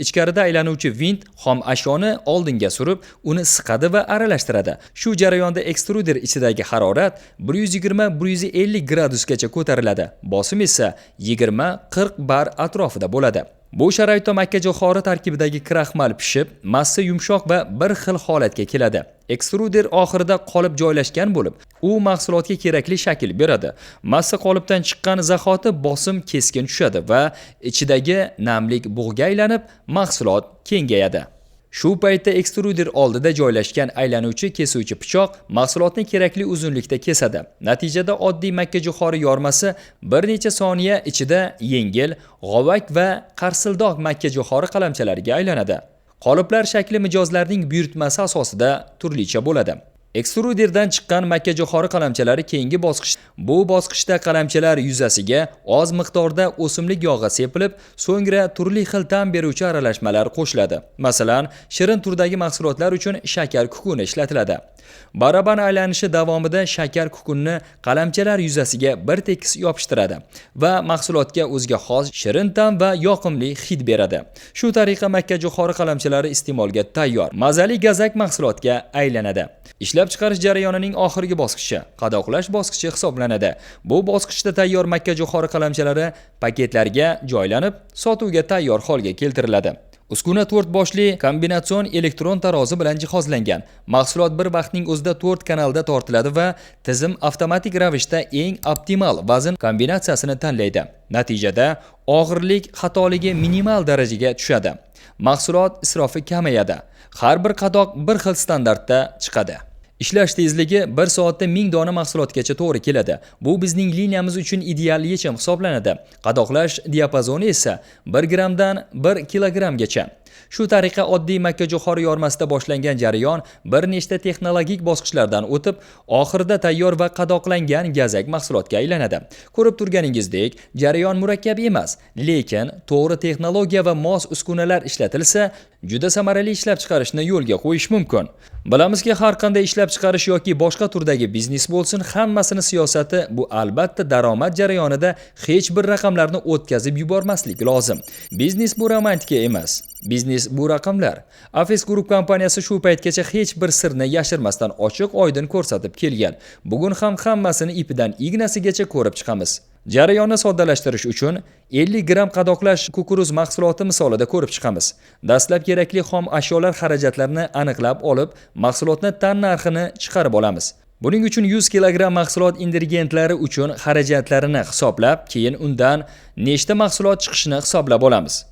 Ichkarida aylanuvchi vint xom ashyoni oldinga surib, uni siqadi va aralashtiradi. Shu jarayonda ekstruder ichidagi harorat 120-150 gradusgacha ko'tariladi. Bosim esa 20-40 bar atrofida bo'ladi. Bu sharoitda makkajo'xori tarkibidagi kraxmal pishib, massa yumshoq va bir xil holatga keladi. Ekstruder oxirida qolip joylashgan bo'lib, u mahsulotga kerakli shakl beradi. Massa qolipdan chiqqan zahoti bosim keskin tushadi va ichidagi namlik bug'ga aylanib, mahsulot kengayadi. Shu paytda ekstruder oldida joylashgan aylanuvchi kesuvchi pichoq mahsulotni kerakli uzunlikda kesadi. Natijada oddiy makkajo'xori yormasi bir necha soniya ichida yengil, g'ovak va qarsildoq makkajo'xori qalamchalariga aylanadi. Qoliplar shakli mijozlarning buyurtmasi asosida turlicha bo'ladi. Ekstruderdan chiqqan makkajo'xori qalamchalari keyingi bosqich. Bu bosqichda qalamchalar yuzasiga oz miqdorda o'simlik yog'i sepilib, so'ngra turli xil ta'm beruvchi aralashmalar qo'shiladi. Masalan, shirin turdagi mahsulotlar uchun shakar kukuni ishlatiladi. Baraban aylanishi davomida shakar kukunni qalamchalar yuzasiga bir tekis yopishtiradi va mahsulotga o'ziga xos shirin ta'm va yoqimli hid beradi. Shu tariqa makkajo'xori qalamchalari iste'molga tayyor, mazali gazak mahsulotga aylanadi. Ishlab chiqarish jarayonining oxirgi bosqichi qadoqlash bosqichi hisoblanadi. Bu bosqichda tayyor makkajo'xori qalamchalari paketlarga joylanib, sotuvga tayyor holga keltiriladi. Uskuna 4 boshli kombinatsion elektron tarozi bilan jihozlangan. Mahsulot bir vaqtning o'zida 4 kanalda tortiladi va tizim avtomatik ravishda eng optimal vazn kombinatsiyasini tanlaydi. Natijada og'irlik xatoligi minimal darajaga tushadi. Mahsulot isrofi kamayadi. Har bir qadoq bir xil standartda chiqadi. Ishlash tezligi 1 soatda 1000 dona mahsulotgacha to'g'ri keladi. Bu bizning liniyamiz uchun ideal yechim hisoblanadi. Qadoqlash diapazoni esa 1 gramdan 1 kilogrammgacha. Shu tariqa oddiy makkajo'xori yormasida boshlangan jarayon bir nechta texnologik bosqichlardan o'tib, oxirida tayyor va qadoqlangan gazak mahsulotga aylanadi. Ko'rib turganingizdek, jarayon murakkab emas, lekin to'g'ri texnologiya va mos uskunalar ishlatilsa, juda samarali ishlab chiqarishni yo'lga qo'yish mumkin. Bilamizki, har qanday ishlab chiqarish yoki boshqa turdagi biznes bo'lsin, hammasini siyosati bu albatta daromad jarayonida hech bir raqamlarni o'tkazib yubormaslik lozim. Biznes bu romantika emas. Biznes bu raqamlar. Afes Group kompaniyasi shu paytgacha hech bir sirni yashirmasdan ochiq-oydin ko'rsatib kelgan. Bugun ham hammasini ipidan ignasigacha ko'rib chiqamiz. Jarayonni soddalashtirish uchun 50 gram qadoqlash kukuruz mahsuloti misolida ko'rib chiqamiz. Dastlab kerakli xom ashyolar xarajatlarini aniqlab olib, mahsulotni tan narxini chiqarib olamiz. Buning uchun 100 kg mahsulot ingredientlari uchun xarajatlarini hisoblab, keyin undan nechta mahsulot chiqishini hisoblab olamiz.